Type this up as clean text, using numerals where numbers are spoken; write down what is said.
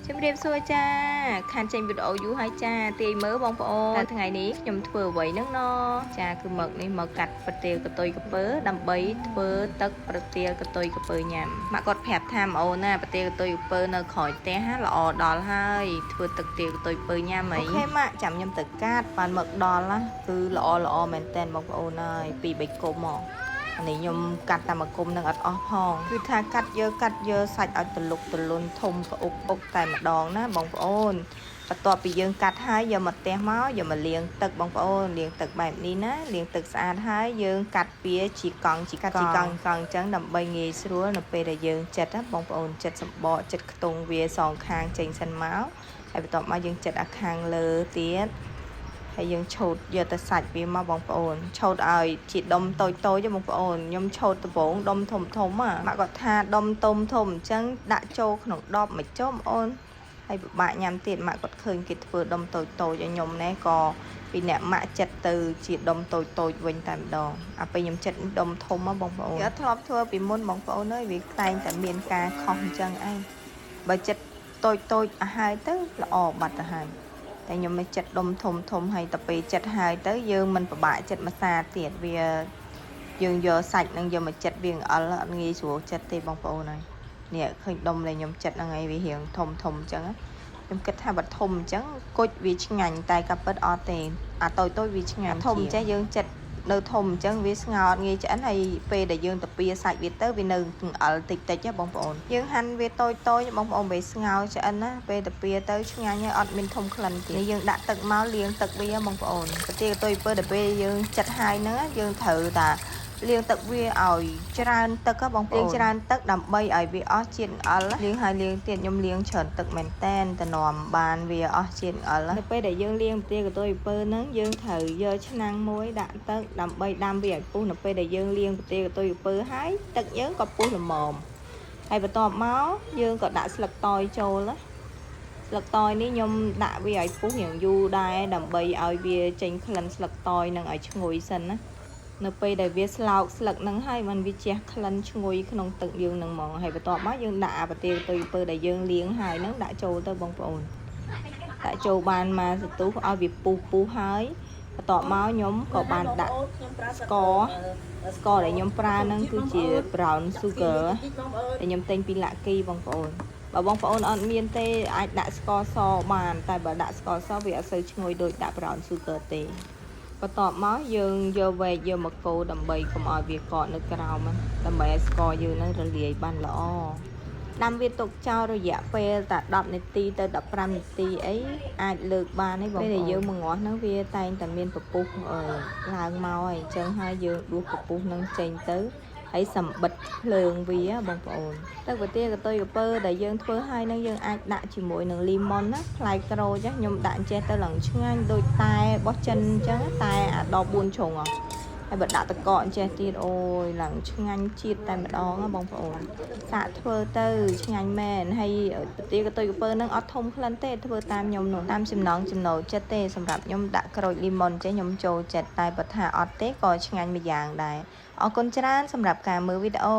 ជំរាបសួរចាខានចេញវីដេអូយូរហើយចាទាយមើលបងប្អូនតែថ្ងៃនេះខ្ញុំធ្វើអ្វីហ្នឹងណចាគឺមកនេះមកកាត់ប្រទាលកតុយកពើដើម្បីធ្វើទឹកប្រទាលកតុយកពើញ៉ាំម៉ាក់គាត់ប្រាប់ថាម៉អូនណាប្រទាលកតុយកពើនៅក្រោយផ្ទះល្អដល់ហើយធ្វើទឹកទាលកតុយពើញ៉ាំអីអូខេម៉ាក់ចាំខ្ញុំទៅកាត់បានមកដល់ណាគឺល្អមែនតែនបងប្អូនហើយពី3គុំមកនេះខ្ញុំកាត់តែមួយគុំនឹងអត់អស់ផងគឺថាកាត់យកសាច់ឲ្យទលុកទលុនធំក្អុកតែម្ដងណាបងប្អូនបន្ទាប់ពីយើងកាត់ហើយយកមកផ្ទះមកយកមកលាងទឹកបងប្អូនលាងទឹកបែបនេះណាលាងទឹកស្អាតហើយយើងកាត់វាជាកង់អញ្ចឹងដើម្បីងាយស្រួលនៅពេលដែលយើងចិតណាបងប្អូនចិតសម្បកចិតខ្ទង់វាសងខាងចេញសិនមកហើយបន្ទាប់មកយើងចិតអាខាងលើទៀតហើយយើងឆូតយកទៅសាច់វាមកបងប្អូនឆូតឲ្យជាដុំតូចទេបងប្អូនខ្ញុំឆូតដំបងដុំធំម៉ាក់គាត់ថាដុំធំអញ្ចឹងដាក់ចូលក្នុងដបមកចុះបងប្អូនហើយពិបាកញ៉ាំទៀតម៉ាក់គាត់ឃើញគេធ្វើដុំតូចឲ្យខ្ញុំណែក៏ពីអ្នកម៉ាក់ចិត្តទៅជាដុំតូចវិញតែម្ដងអាពេលខ្ញុំចិត្តដុំធំមកបងប្អូនគាត់ធ្លាប់ធ្វើពីមុនបងប្អូនអើយវាតែងតែមានការខុសអញ្ចឹងឯងបើចិត្តតូចឲ្យហើយទៅល្អបាត់ទៅហើយតែខ្ញុំមិនចិត្តដុំធំហើយទៅពេលចិត្តហើយទៅយើងមិនពិបាកចិត្តម្សាទៀតវាយើងយកសាច់នឹងយកមកចិត្តវាអល់អត់ងាយស្រួលចិត្តទេបងប្អូនហើយនេះឃើញដុំដែលខ្ញុំចិត្តហ្នឹងឯងវារៀងធំអញ្ចឹងខ្ញុំគិតថាបើធំអញ្ចឹងគុជវាឆ្ងាញ់តែក៏ពិតអត់ទេអាតូចវាឆ្ងាញ់ធំចេះយើងចិត្តនៅធំអញ្ចឹងវាស្ងោរងាយឆ្អិនហើយពេលដែលយើងទៅពីសាច់វាទៅវានៅអល់តិចណាបងប្អូនយើងហាន់វាតូចបងប្អូនពេលស្ងោរឆ្អិនណាពេលទៅពីទៅឆ្ងាញ់ហើយអត់មានធំក្លិនទេយើងដាក់ទឹកមកលាងទឹកវាបងប្អូនប្រទាលកតុយពើដល់ពេលយើងចិតហើយហ្នឹងយើងត្រូវតាលាងទឹកវាឲ្យច្រើនទឹកបងប្អូនលាងច្រើនទឹកដើម្បីឲ្យវាអស់ជាតិអល់លាងហើយលាងទៀតខ្ញុំលាងច្រើនទឹកមែនតែនទៅនាំបានវាអស់ជាតិអល់នៅពេលដែលយើងលាងប្រទាលកតុយពើហ្នឹងយើងត្រូវយកឆ្នាំងមួយដាក់ទឹកដើម្បីដាំវាឲ្យពុះនៅពេលដែលយើងលាងប្រទាលកតុយពើហើយទឹកយើងក៏ពុះល្មមហើយបន្ទាប់មកយើងក៏ដាក់ស្លឹកតើយចូលណាស្លឹកតើយនេះខ្ញុំដាក់វាឲ្យពុះយ៉ាងយូរដែរដើម្បីឲ្យវាចេញក្លិនស្លឹកតើយនឹងឲ្យឈ្ងុយសិនណានៅពេលដែលវាស្លោកស្លឹកហ្នឹងហើយมันវាជះក្លិនឈ្ងុយក្នុងទឹកយើងហ្នឹងហ្មងហើយបន្ទាប់មកយើងដាក់អាប្រទាលកតុយពើដែលយើងលាងហើយហ្នឹងដាក់ចូលទៅបងប្អូនដាក់ចូលបានមកសន្ទុះឲ្យវាពុះហើយបន្ទាប់មកខ្ញុំក៏បានដាក់ស្ករដែលខ្ញុំប្រើហ្នឹងគឺជា brown sugar ដែលខ្ញុំទិញពីឡាក់គីបងប្អូនបើបងប្អូនអត់មានទេអាចដាក់ស្ករសបានតែបើដាក់ស្ករសវាអត់សូវឈ្ងុយដូចដាក់ brown sugar ទេបន្ទាប់មកយើងយកវែកយកមកកូរដើម្បីកុំឲ្យវាកកនៅក្រោមដើម្បីឲ្យស្ករយើងនឹងរលាយបានល្អដាំវាទុកចោលរយៈពេលតែ10នាទីទៅ15នាទីអីអាចលើកបានទេបងប្អូនពេលដែលយើងមកងាស់ហ្នឹងវាតែងតែមានពពុះឡើងមកហើយអញ្ចឹងហើយយើងដួសពពុះហ្នឹងចេញទៅហើយសម្បិតភ្លើងវាបងប្អូនទឹកប្រទាលកតុយកពើដែលយើងធ្វើហើយនឹងយើងអាចដាក់ជាមួយនឹងលីម៉ុនណាផ្លែក្រូចខ្ញុំដាក់ចេះទៅឡើងឆ្ងាញ់ដូចតែរបស់ចិនអញ្ចឹងតែអាដល់4ជ្រុងហើយបើដាក់តកកចេះទៀតអូយឡើងឆ្ងាញ់ជាតិតែម្ដងបងប្អូនសាកធ្វើទៅឆ្ងាញ់មែនហើយប្រទាលកតុយកពើនឹងអត់ធំក្លិនទេធ្វើតាមខ្ញុំនោះតាមចំណង់ចំណូលចិត្តទេសម្រាប់ខ្ញុំដាក់ក្រូចលីម៉ុនចេះខ្ញុំចូលចិត្តតែបើថាអត់ទេក៏ឆ្ងាញ់មួយយ៉ាងដែរអរគុណច្រើនសម្រាប់ការមើលវីដេអូ